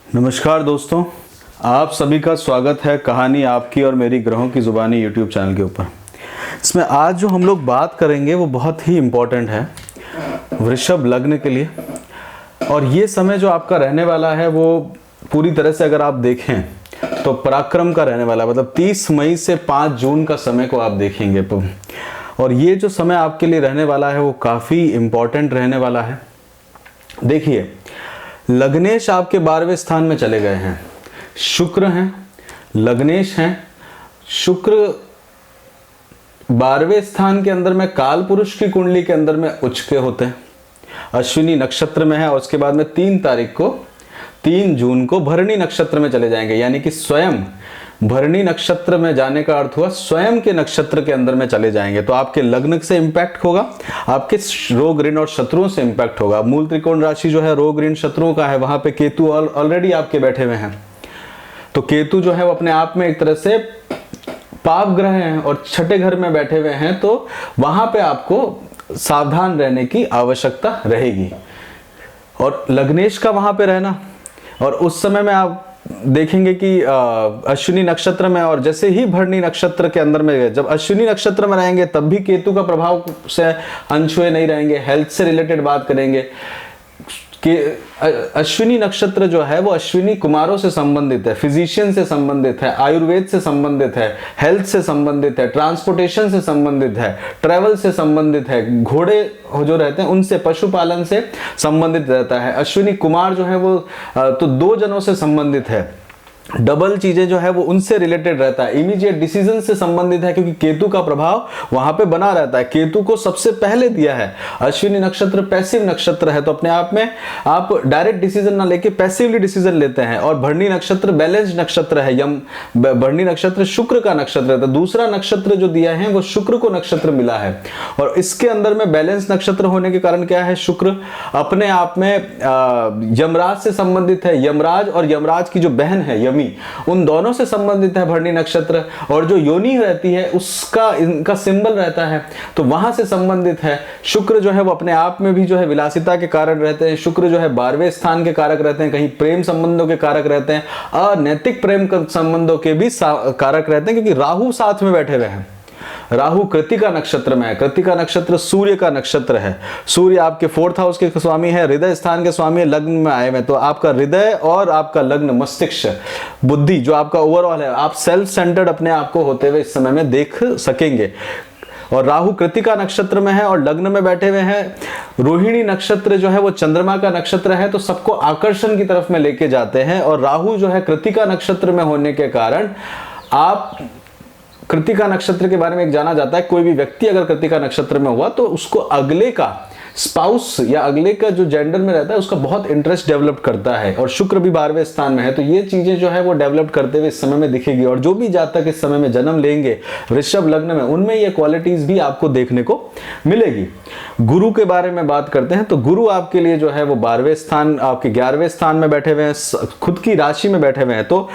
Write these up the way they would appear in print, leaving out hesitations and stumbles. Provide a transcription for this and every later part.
नमस्कार दोस्तों, आप सभी का स्वागत है कहानी आपकी और मेरी ग्रहों की ज़ुबानी यूट्यूब चैनल के ऊपर। इसमें आज जो हम लोग बात करेंगे वो बहुत ही इम्पोर्टेंट है वृषभ लग्न के लिए। और ये समय जो आपका रहने वाला है वो पूरी तरह से अगर आप देखें तो पराक्रम का रहने वाला है। मतलब 30 मई से 5 जून का समय को आप देखेंगे तो, और ये जो समय आपके लिए रहने वाला है वो काफ़ी इम्पोर्टेंट रहने वाला है। देखिए, लग्नेश आपके 12वें स्थान में चले गए हैं, शुक्र हैं, लग्नेश हैं। शुक्र 12वें स्थान के अंदर में काल पुरुष की कुंडली के अंदर में उच्च के होते हैं, अश्विनी नक्षत्र में है, और उसके बाद में 3 जून को भरणी नक्षत्र में चले जाएंगे। यानी कि स्वयं भरणी नक्षत्र में जाने का अर्थ हुआ स्वयं के नक्षत्र के अंदर में चले जाएंगे। तो आपके लग्न से इंपैक्ट होगा, आपके रोग ऋण और शत्रुओं से इंपैक्ट होगा। मूल त्रिकोण राशि जो है रोग ऋण शत्रुओं का है, वहां पे केतु ऑलरेडी आपके बैठे हुए हैं। तो केतु जो है वो अपने आप में एक तरह से पाप ग्रह हैं और छठे घर में बैठे हुए हैं, तो वहां पे आपको सावधान रहने की आवश्यकता रहेगी। और लग्नेश का वहां पे रहना, और उस समय में आप देखेंगे कि अश्विनी नक्षत्र में, और जैसे ही भरणी नक्षत्र के अंदर में, जब अश्विनी नक्षत्र में रहेंगे तब भी केतु का प्रभाव से अनछुए नहीं रहेंगे। हेल्थ से रिलेटेड बात करेंगे कि अश्विनी नक्षत्र जो है वो अश्विनी कुमारों से संबंधित है, फिजिशियन से संबंधित है, आयुर्वेद से संबंधित है, हेल्थ से संबंधित है, ट्रांसपोर्टेशन से संबंधित है, ट्रैवल से संबंधित है, घोड़े जो रहते हैं उनसे, पशुपालन से संबंधित रहता है। अश्विनी कुमार जो है वो तो 2 जनों से संबंधित है, डबल चीजें जो है वो उनसे रिलेटेड रहता है, इमीडिएट डिसीजन से संबंधित है, क्योंकि केतु का प्रभाव वहां पे बना रहता है। केतु को सबसे पहले दिया है। अश्विनी नक्षत्र पैसिव नक्षत्र है, तो अपने आप में आप डायरेक्ट डिसीजन ना लेके पैसिवली डिसीजन लेते हैं। और भरणी नक्षत्र बैलेंस नक्षत्र है, भरणी नक्षत्र शुक्र का नक्षत्र है, तो दूसरा नक्षत्र जो दिया है वो शुक्र को नक्षत्र मिला है। और इसके अंदर में बैलेंस नक्षत्र होने के कारण क्या है, शुक्र अपने आप में यमराज से संबंधित है। यमराज और यमराज की जो बहन है उन दोनों से संबंधित है भरणी नक्षत्र, और जो योनि रहती है उसका इनका सिंबल रहता है, तो वहां से संबंधित है। शुक्र जो है वो अपने आप में भी जो है विलासिता के कारक रहते हैं। शुक्र जो है 12वें स्थान के कारक रहते हैं, कहीं प्रेम संबंधों के कारक रहते हैं, अनैतिक प्रेम संबंधों के भी कारक रहते हैं, क्योंकि राहु साथ में बैठे हुए हैं। राहु कृत्तिका नक्षत्र में है। कृत्तिका नक्षत्र सूर्य का नक्षत्र है। सूर्य आपके 4th हाउस के स्वामी है, हृदय स्थान के स्वामी है, लग्न में आए हुए। तो आपका हृदय और आपका लग्न, मस्तिष्क, बुद्धि जो आपका ओवरऑल है, आप सेल्फ सेंटर्ड अपने आप को होते हुए इस समय में देख सकेंगे। और राहु कृत्तिका नक्षत्र में है और लग्न में बैठे हुए हैं। रोहिणी नक्षत्र जो है वो चंद्रमा का नक्षत्र है, तो सबको आकर्षण की तरफ में लेके जाते हैं। और राहु जो है कृत्तिका नक्षत्र में होने के कारण, आप कृत्तिका नक्षत्र के बारे में एक जाना जाता है, कोई भी व्यक्ति अगर कृत्तिका नक्षत्र में हुआ तो उसको अगले का स्पाउस या अगले का जो जेंडर में रहता है उसका बहुत इंटरेस्ट डेवलप करता है। और शुक्र भी 12वें स्थान में है, तो ये चीजें जो है वो डेवलप करते हुए इस समय में दिखेगी। और जो भी जातक इस समय में जन्म लेंगे वृषभ लग्न में, उनमें ये क्वालिटीज भी आपको देखने को मिलेगी। गुरु के बारे में बात करते हैं, तो गुरु आपके लिए जो है वो 12वें स्थान, आपके 11वें स्थान में बैठे हुए हैं, खुद की राशि में बैठे हुए हैं। तो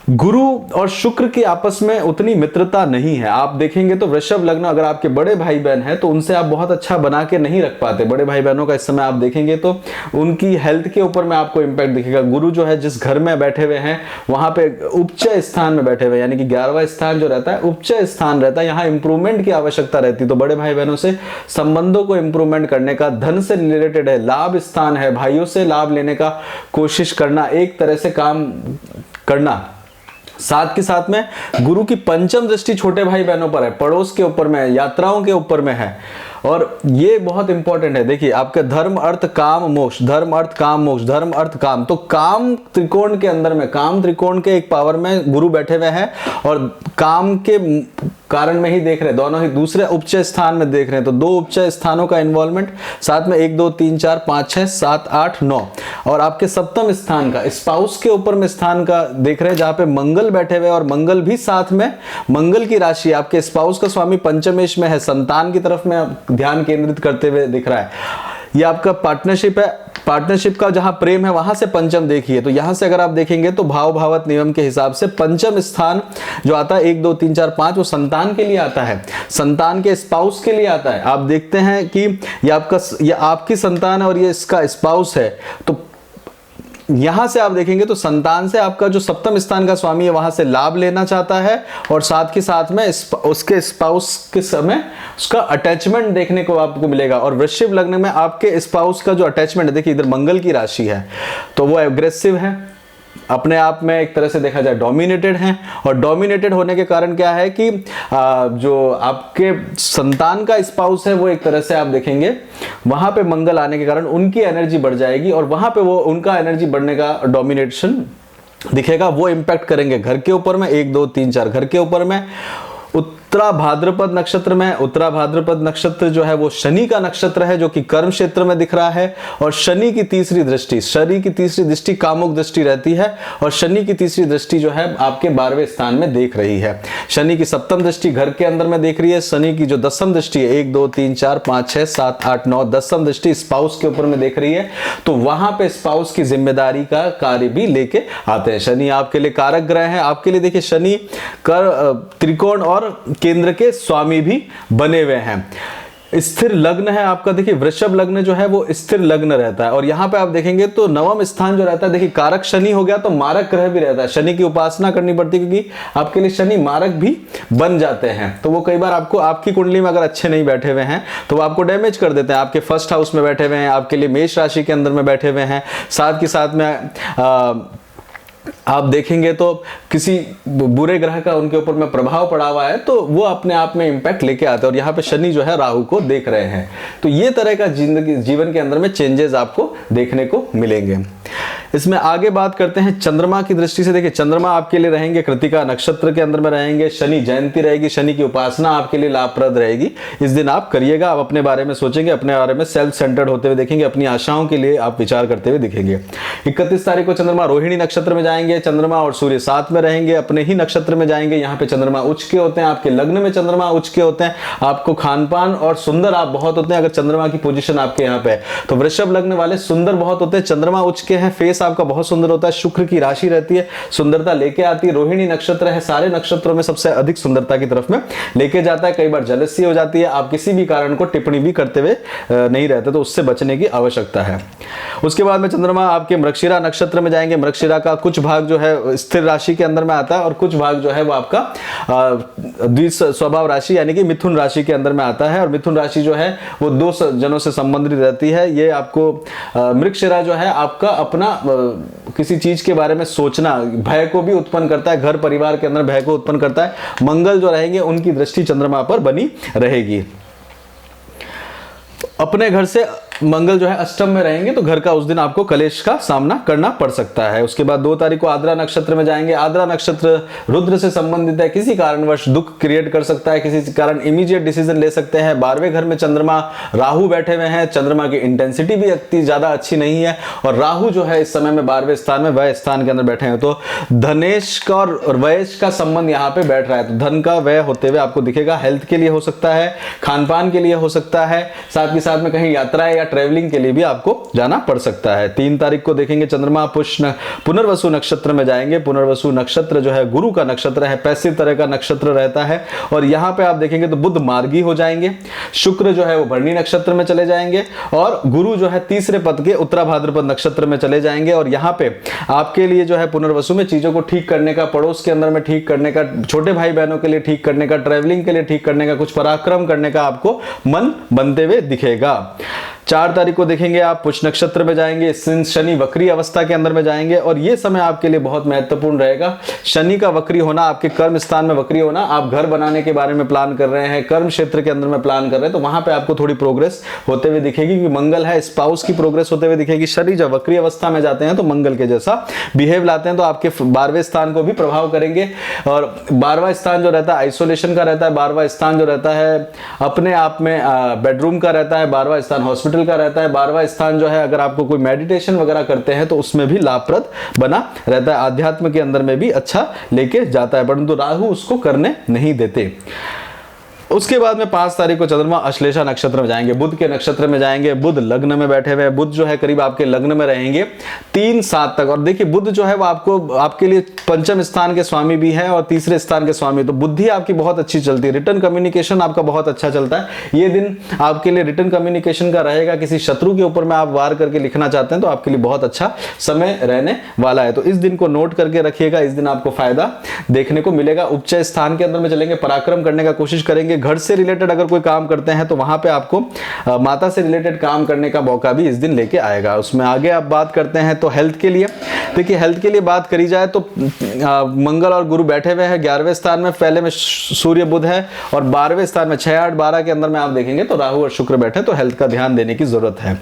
गुरु और शुक्र की आपस में उतनी मित्रता नहीं है। आप देखेंगे तो वृषभ लग्न, अगर आपके बड़े भाई बहन हैं तो उनसे आप बहुत अच्छा बना के नहीं रख पाते। बड़े भाई बहनों का इस समय आप देखेंगे तो उनकी हेल्थ के ऊपर में आपको इंपैक्ट दिखेगा। गुरु जो है जिस घर में बैठे हुए हैं वहां पे उच्च स्थान में बैठे हुए, यानी कि 11वां स्थान जो रहता है उच्च स्थान रहता है, यहाँ इंप्रूवमेंट की आवश्यकता रहती है। तो बड़े भाई बहनों से संबंधों को इंप्रूवमेंट करने का, धन से रिलेटेड है, लाभ स्थान है, भाइयों से लाभ लेने का कोशिश करना, एक तरह से काम करना। साथ के साथ में गुरु की पंचम दृष्टि छोटे भाई बहनों पर है, पड़ोस के ऊपर में है, यात्राओं के ऊपर में है, और ये बहुत इंपॉर्टेंट है। देखिए, आपके धर्म अर्थ काम मोक्ष, धर्म अर्थ काम मोक्ष, धर्म अर्थ काम, तो काम त्रिकोण के अंदर में, काम त्रिकोण के एक पावर में गुरु बैठे हुए हैं और काम के कारण में ही देख रहे हैं, दोनों ही दूसरे उच्च स्थान में देख रहे हैं। तो 2 उच्च स्थानों का इन्वॉल्वमेंट, साथ में 1 2 3 4 5 6 7 8 9, और आपके सप्तम स्थान का, स्पाउस के ऊपर में स्थान का देख रहे हैं, जहां पे मंगल बैठे हुए, और मंगल भी साथ में, मंगल की राशि आपके स्पाउस का स्वामी पंचमेश में है, संतान की तरफ में ध्यान केंद्रित करते हुए दिख रहा है। ये आपका पार्टनरशिप है, पार्टनरशिप का जहां प्रेम है वहां से पंचम देखिए, तो यहां से अगर आप देखेंगे तो भाव भावत नियम के हिसाब से पंचम स्थान जो आता है 1 2 3 4 5, वो संतान के लिए आता है, संतान के स्पाउस के लिए आता है। आप देखते हैं कि ये आपकी संतान है और ये इसका स्पाउस है, तो यहां से आप देखेंगे तो संतान से आपका जो सप्तम स्थान का स्वामी है वहां से लाभ लेना चाहता है, और साथ के साथ में उसके स्पाउस के समय उसका अटैचमेंट देखने को आपको मिलेगा। और वृश्चिक लग्न में आपके स्पाउस का जो अटैचमेंट है, देखिए इधर मंगल की राशि है तो वो एग्रेसिव है, अपने आप में एक तरह से देखा जाए डोमिनेटेड हैं, और डोमिनेटेड होने के कारण क्या है कि जो आपके संतान का स्पाउस है वो एक तरह से आप देखेंगे वहां पे मंगल आने के कारण उनकी एनर्जी बढ़ जाएगी, और वहां पे वो उनका एनर्जी बढ़ने का डोमिनेशन दिखेगा, वो इंपैक्ट करेंगे घर के ऊपर में, 1 2 3 4 घर के ऊपर में। उत्तरा भाद्रपद नक्षत्र में, उत्तरा भाद्रपद नक्षत्र जो है वो शनि का नक्षत्र है जो कि कर्म क्षेत्र में दिख रहा है, और शनि की तीसरी दृष्टि कामुक दृष्टि रहती है, और शनि की तीसरी दृष्टि जो है आपके 12वें स्थान में देख रही है। शनि की सप्तम दृष्टि घर के अंदर में देख रही है, शनि की जो दसम दृष्टि है 1 2 3 4 5 6 7 8 9 दसम दृष्टि स्पाउस के ऊपर में देख रही है, तो वहां पे स्पाउस की जिम्मेदारी का कार्य भी लेके आते हैं। शनि आपके लिए कारक ग्रह है, आपके लिए देखिए शनि त्रिकोण और केंद्र के स्वामी भी बने हुए हैं। स्थिर लग्न है आपका, देखिए वृषभ लग्न जो है वो स्थिर लग्न रहता है, और यहां पे आप देखेंगे तो नवम स्थान जो रहता है, देखिए कारक शनि हो गया तो मारक ग्रह भी रहता है, शनि की उपासना करनी पड़ती है क्योंकि आपके लिए शनि मारक भी बन जाते हैं, तो वो कई बार आपको आपकी कुंडली में अगर अच्छे नहीं बैठे हुए हैं तो वो आपको डैमेज कर देते हैं। आपके फर्स्ट हाउस में बैठे हुए हैं, आपके लिए मेष राशि के अंदर में बैठे हुए हैं, साथ के साथ में आप देखेंगे तो किसी बुरे ग्रह का उनके ऊपर में प्रभाव पड़ा हुआ है तो वो अपने आप में इंपैक्ट लेके आते हैं, और यहाँ पे शनि जो है राहु को देख रहे हैं, तो ये तरह का जीवन के अंदर में चेंजेस आपको देखने को मिलेंगे। इसमें आगे बात करते हैं चंद्रमा की दृष्टि से। देखिए चंद्रमा आपके लिए रहेंगे कृतिका नक्षत्र के अंदर में रहेंगे, शनि जयंती रहेगी, शनि की उपासना आपके लिए लाभप्रद रहेगी, इस दिन आप करिएगा, आप अपने बारे में सोचेंगे, अपने बारे में सेल्फ सेंटर्ड होते हुए देखेंगे, अपनी आशाओं के लिए आप विचार करते हुए दिखेंगे। 31 तारीख को चंद्रमा रोहिणी नक्षत्र में जाएंगे, चंद्रमा और सूर्य साथ में रहेंगे, अपने ही नक्षत्र में जाएंगे, यहाँ पे चंद्रमा उच्च के होते हैं, आपके लग्न में चंद्रमा उच्च के होते हैं, आपको खान पान और सुंदर आप बहुत होते हैं अगर चंद्रमा की पोजीशन आपके यहाँ पे है, तो वृषभ लग्न वाले सुंदर बहुत होते हैं, चंद्रमा उच्च के हैं, फेस आपका बहुत सुंदर होता है, शुक्र की राशि रहती है, सुंदरता लेके आती है, रोहिणी नक्षत्र है सारे नक्षत्रों में सबसे अधिक सुंदरता की तरफ में लेके जाता है, कई बार जेलसी हो जाती है, आप किसी भी कारण को टिप्पणी भी करते हुए नहीं रहते, तो उससे बचने की आवश्यकता है। उसके बाद में चंद्रमा आपके मृगशिरा नक्षत्र में जाएंगे, मृगशिरा का कुछ भाग जो है स्थिर राशि के अंदर में आता है और कुछ भाग जो है वो आपका द्विस्वभाव राशि यानी कि मिथुन राशि के अंदर में आता है, और मिथुन राशि जो है वो 2 जनों से संबंधित रहती है। ये आपको मृगशिरा जो है आपका अपना किसी चीज के बारे में सोचना, भय को भी उत्पन्न करता है, घर परिवार के अंदर भय को उत्पन्न करता है। मंगल जो रहेंगे उनकी दृष्टि चंद्रमा पर बनी रहेगी। अपने घर से मंगल जो है अष्टम में रहेंगे तो घर का उस दिन आपको कलेश का सामना करना पड़ सकता है। उसके बाद 2 तारीख को आद्रा नक्षत्र में जाएंगे, आद्रा नक्षत्र रुद्र से संबंधित है, किसी कारणवश दुख क्रिएट कर सकता है, किसी कारण इमीडिएट डिसीजन ले सकते हैं। 12वें घर में चंद्रमा राहु बैठे हुए हैं, चंद्रमा की इंटेंसिटी भी इतनी ज्यादा अच्छी नहीं है, और राहु जो है इस समय में 12वें स्थान में व्यय स्थान के अंदर बैठे हैं, तो धनेश का और व्यय का संबंध यहाँ पे बैठ रहा है, तो धन का व्यय होते हुए आपको दिखेगा। हेल्थ के लिए हो सकता है, खान पान के लिए हो सकता है, साथ ही साथ में कहीं यात्राएं या ट्रेवलिंग के लिए भी आपको जाना पड़ सकता है। 3 तारीख को देखेंगे चंद्रमा पुनर्वसु नक्षत्र में जाएंगे। पुनर्वसु नक्षत्र जो है गुरु का नक्षत्र है, पैसिव तरह का नक्षत्र रहता है, और यहां पे आप देखेंगे तो बुध मार्गी हो जाएंगे, शुक्र जो है वो भरणी नक्षत्र में चले जाएंगे, और गुरु जो है तीसरे पद के उत्तरा भाद्रपद नक्षत्र में चले जाएंगे। और यहां पे आपके लिए जो है पुनर्वसु में चीजों को ठीक करने का, पड़ोस के अंदर में ठीक करने का, छोटे भाई बहनों के लिए ठीक करने का, ट्रेवलिंग के लिए ठीक करने का, कुछ पराक्रम करने का आपको मन बनते हुए दिखेगा। 4 तारीख को देखेंगे आप पुष्य नक्षत्र में जाएंगे, शनि वक्री अवस्था के अंदर में जाएंगे, और यह समय आपके लिए बहुत महत्वपूर्ण रहेगा। शनि का वक्री होना, आपके कर्म स्थान में वक्री होना, आप घर बनाने के बारे में प्लान कर रहे हैं, कर्म क्षेत्र के अंदर में प्लान कर रहे हैं, तो वहां पे आपको थोड़ी प्रोग्रेस होते हुए दिखेगी, क्योंकि मंगल है, स्पाउस की प्रोग्रेस होते हुए दिखेगी। शनि जब वक्री अवस्था में जाते हैं तो मंगल के जैसा बिहेव लाते हैं, तो आपके 12वें स्थान को भी प्रभाव करेंगे। और 12वां स्थान जो रहता है आइसोलेशन का रहता है, 12वां स्थान जो रहता है अपने आप में बेडरूम का रहता है, 12वां स्थान हॉस्पिटल का रहता है, 12वां स्थान जो है अगर आपको कोई मेडिटेशन वगैरह करते हैं तो उसमें भी लाभप्रद बना रहता है, आध्यात्म के अंदर में भी अच्छा लेके जाता है, परंतु राहु उसको करने नहीं देते। उसके बाद में 5 तारीख को चंद्रमा अश्लेषा नक्षत्र में जाएंगे, बुध के नक्षत्र में जाएंगे। बुध लग्न में बैठे हुए, बुध जो है करीब आपके लग्न में रहेंगे 3-7 तक। और देखिए बुध जो है वो आपको आपके लिए पंचम स्थान के स्वामी भी है और तीसरे स्थान के स्वामी, तो बुद्धि आपकी बहुत अच्छी चलती है, रिटर्न कम्युनिकेशन आपका बहुत अच्छा चलता है। ये दिन आपके लिए रिटर्न कम्युनिकेशन का रहेगा। किसी शत्रु के ऊपर में आप वार करके लिखना चाहते हैं तो आपके लिए बहुत अच्छा समय रहने वाला है, तो इस दिन को नोट करके रखिएगा। इस दिन आपको फायदा देखने को मिलेगा। उच्च स्थान के अंदर में चलेंगे, पराक्रम करने का कोशिश करेंगे। घर से रिलेटेड अगर कोई काम करते हैं तो वहां पे आपको माता से रिलेटेड काम करने का मौका भी इस दिन लेके आएगा। उसमें आगे आप बात करते हैं तो हेल्थ के लिए, देखिए हेल्थ के लिए बात करी जाए तो मंगल और गुरु बैठे हुए हैं 11वें स्थान में, पहले में सूर्य बुध है और 12वें स्थान में 6, 8, 12 के अंदर में आप देखेंगे तो राहु और शुक्र बैठे, तो हेल्थ का ध्यान देने की जरूरत है।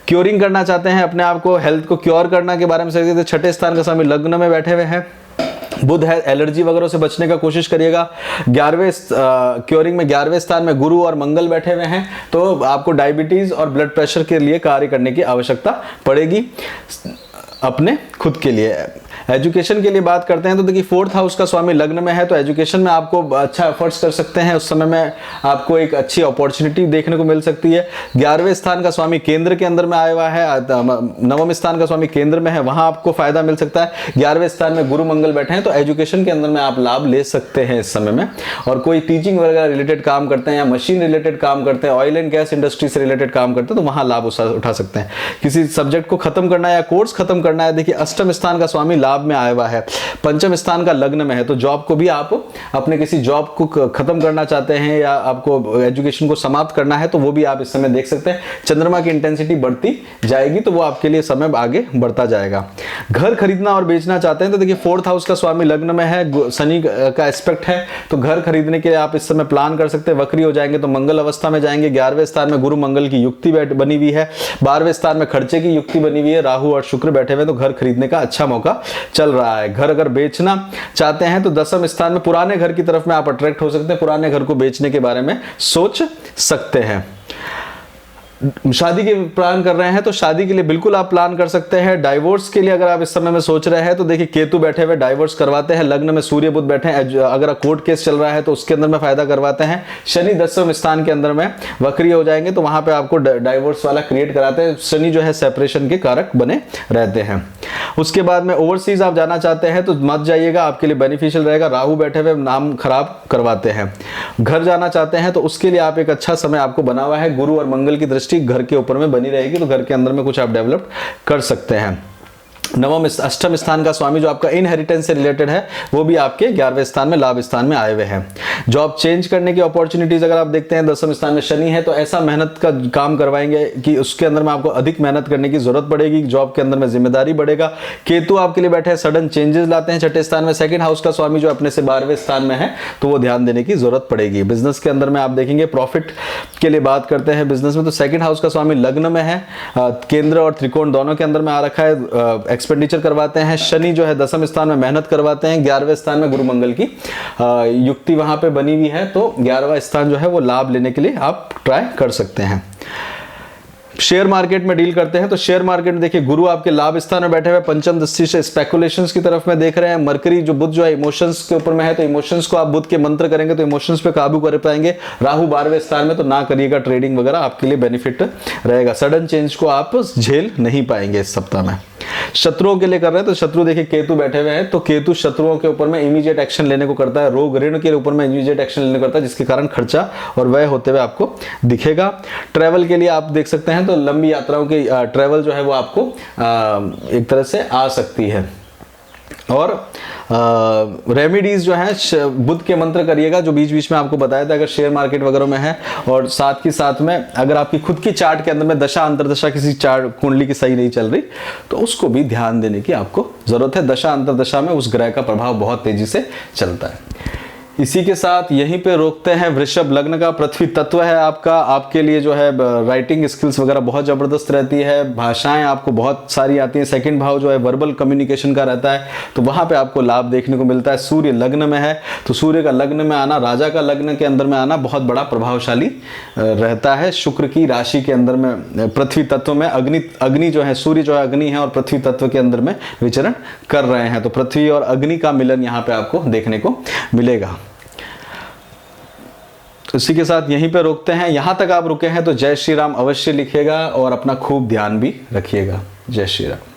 क्योरिंग करना चाहते हैं अपने आप को, हेल्थ को क्योर करना के बारे में सोचिए तो 6ठे स्थान का स्वामी लग्न में बैठे हुए हैं, बुध है, एलर्जी वगैरह से बचने का कोशिश करिएगा। 11वें क्योरिंग में 11वें स्थान में गुरु और मंगल बैठे हुए हैं, तो आपको डायबिटीज और ब्लड प्रेशर के लिए कार्य करने की आवश्यकता पड़ेगी अपने खुद के लिए। एजुकेशन के लिए बात करते हैं तो देखिए 4th हाउस का स्वामी लग्न में है, तो एजुकेशन में आपको अच्छा एफर्ट्स कर सकते हैं। उस समय में आपको एक अच्छी अपॉर्चुनिटी देखने को मिल सकती है। 11वें स्थान का स्वामी केंद्र के अंदर में आया हुआ है, 9वें स्थान का स्वामी केंद्र में है, वहां आपको फायदा मिल सकता है। 11वें स्थान में गुरु मंगल बैठे हैं, तो एजुकेशन के अंदर में आप लाभ ले सकते हैं इस समय में। और कोई टीचिंग वगैरह रिलेटेड काम करते हैं या मशीन रिलेटेड काम करते हैं, ऑयल एंड गैस इंडस्ट्री से रिलेटेड काम करते हैं, तो वहां लाभ उठा सकते हैं। किसी सब्जेक्ट को खत्म करना है या कोर्स खत्म करना है, देखिए अष्टम स्थान का स्वामी लाभ में आया हुआ है, पंचम स्थान का लग्न में है, तो जॉब को भी आप अपने किसी जॉब को खत्म करना चाहते हैं या आपको एजुकेशन को समाप्त करना है तो वो भी आप इस समय देख सकते हैं। चंद्रमा की इंटेंसिटी बढ़ती जाएगी तो वो आपके लिए समय आगे बढ़ता जाएगा। घर खरीदना और बेचना चाहते हैं तो देखिए 4th हाउस का स्वामी लग्न में है, शनि का एस्पेक्ट है, तो घर खरीदने के लिए आप इस समय प्लान कर सकते हैं। वक्री हो जाएंगे तो मंगल अवस्था में जाएंगे। 11वें स्थान में गुरु मंगल की युक्ति बनी हुई है, 12वें स्थान में खर्चे की युक्ति बनी हुई है, राहु और शुक्र बैठे हुए, तो घर खरीदने का अच्छा मौका चल रहा है। घर अगर बेचना चाहते हैं तो 10वें स्थान में पुराने घर की तरफ में आप अट्रैक्ट हो सकते हैं, पुराने घर को बेचने के बारे में सोच सकते हैं। शादी के प्लान कर रहे हैं तो शादी के लिए बिल्कुल आप प्लान कर सकते हैं। डाइवोर्स के लिए अगर आप इस समय में सोच रहे हैं तो देखिए केतु बैठे हुए डाइवोर्स करवाते हैं, लग्न में सूर्य बुध बैठे हैं, अगर कोर्ट केस चल रहा है तो उसके अंदर में फायदा करवाते हैं। शनि 10वें स्थान के अंदर में वक्री हो जाएंगे तो वहां पे आपको डाइवोर्स वाला क्रिएट कराते हैं। शनि जो है सेपरेशन के कारक बने रहते हैं। उसके बाद में ओवरसीज आप जाना चाहते हैं तो मत जाइएगा, आपके लिए बेनिफिशियल रहेगा। राहु बैठे हुए नाम खराब करवाते हैं। घर जाना चाहते हैं तो उसके लिए आप एक अच्छा समय आपको बना हुआ है, गुरु और मंगल की दृष्टि घर के ऊपर में बनी रहेगी, तो घर के अंदर में कुछ आप डेवलप कर सकते हैं। अष्टम स्थान का स्वामी जो आपका इनहेरिटेंस से रिलेटेड है वो भी आपके 11वें स्थान में लाभ स्थान में आए हुए हैं। जॉब चेंज करने की अपॉर्चुनिटीज अगर आप देखते हैं 10वें स्थान में शनि है, तो ऐसा मेहनत का काम करवाएंगे कि उसके अंदर में आपको अधिक मेहनत करने की जरूरत पड़ेगी, जॉब के अंदर में जिम्मेदारी बढ़ेगा। केतु आपके लिए बैठे हैं, सडन चेंजेस लाते हैं 6ठे स्थान में। 2nd हाउस का स्वामी जो अपने से 12वें स्थान में है, तो वो ध्यान देने की जरूरत पड़ेगी। बिजनेस के अंदर में आप देखेंगे प्रॉफिट के लिए बात करते हैं बिजनेस में, तो 2nd हाउस का स्वामी लग्न में है, केंद्र और त्रिकोण दोनों के अंदर में आ रखा है, एक्सपेंडिचर करवाते हैं। शनि जो है 10वें स्थान में मेहनत करवाते हैं, 11वें स्थान में गुरु मंगल की युक्ति वहां पे बनी हुई है, तो 11वां स्थान जो है वो लाभ लेने के लिए आप ट्राई कर सकते हैं। शेयर मार्केट में डील करते हैं तो शेयर मार्केट में देखिए गुरु आपके लाभ स्थान में बैठे हुए, पंचम दृष्टि से स्पेकुलेशंस की तरफ में देख रहे हैं। मरकरी जो बुध जो है इमोशंस के ऊपर में है, तो इमोशंस को आप बुध के मंत्र करेंगे तो इमोशंस पे काबू कर पाएंगे। राहु 12वें स्थान में, तो ना करिएगा ट्रेडिंग वगैरह, आपके लिए बेनिफिट रहेगा। सडन चेंज को आप झेल नहीं पाएंगे इस सप्ताह में। शत्रुओं के लिए कर रहे हैं तो शत्रु देखिए केतु बैठे हुए हैं, तो केतु शत्रुओं के ऊपर में इमीडिएट एक्शन लेने को करता है, रोग ऋण के ऊपर में इमीडिएट एक्शन लेने को करता है, जिसके कारण खर्चा और व्यय होते हुए आपको दिखेगा। ट्रैवल के लिए आप देख सकते हैं तो लंबी यात्राओं की ट्रैवल जो है वो आपको एक तरह से आ सकती है। और रेमेडीज जो है बुध के मंत्र करिएगा, जो बीच बीच में आपको बताया था अगर शेयर मार्केट वगैरह में है। और साथ ही साथ में अगर आपकी खुद की चार्ट के अंदर में दशा अंतरदशा किसी चार्ट कुंडली की सही नहीं चल रही तो उसको भी ध्यान देने की आपको जरूरत है। दशा अंतरदशा में उस ग्रह का प्रभाव बहुत तेजी से चलता है। इसी के साथ यहीं पे रोकते हैं। वृषभ लग्न का पृथ्वी तत्व है आपका, आपके लिए जो है राइटिंग स्किल्स वगैरह बहुत जबरदस्त रहती है, भाषाएं आपको बहुत सारी आती हैं। 2nd भाव जो है वर्बल कम्युनिकेशन का रहता है, तो वहां पे आपको लाभ देखने को मिलता है। सूर्य लग्न में है, तो सूर्य का लग्न में आना, राजा का लग्न के अंदर में आना बहुत बड़ा प्रभावशाली रहता है। शुक्र की राशि के अंदर में पृथ्वी तत्व में अग्नि जो है, सूर्य जो है अग्नि है और पृथ्वी तत्व के अंदर में विचरण कर रहे हैं, तो पृथ्वी और अग्नि का मिलन यहाँ पे आपको देखने को मिलेगा। तो इसी के साथ यहीं पे रोकते हैं। यहाँ तक आप रुके हैं तो जय श्री राम अवश्य लिखिएगा और अपना खूब ध्यान भी रखिएगा। जय श्री राम।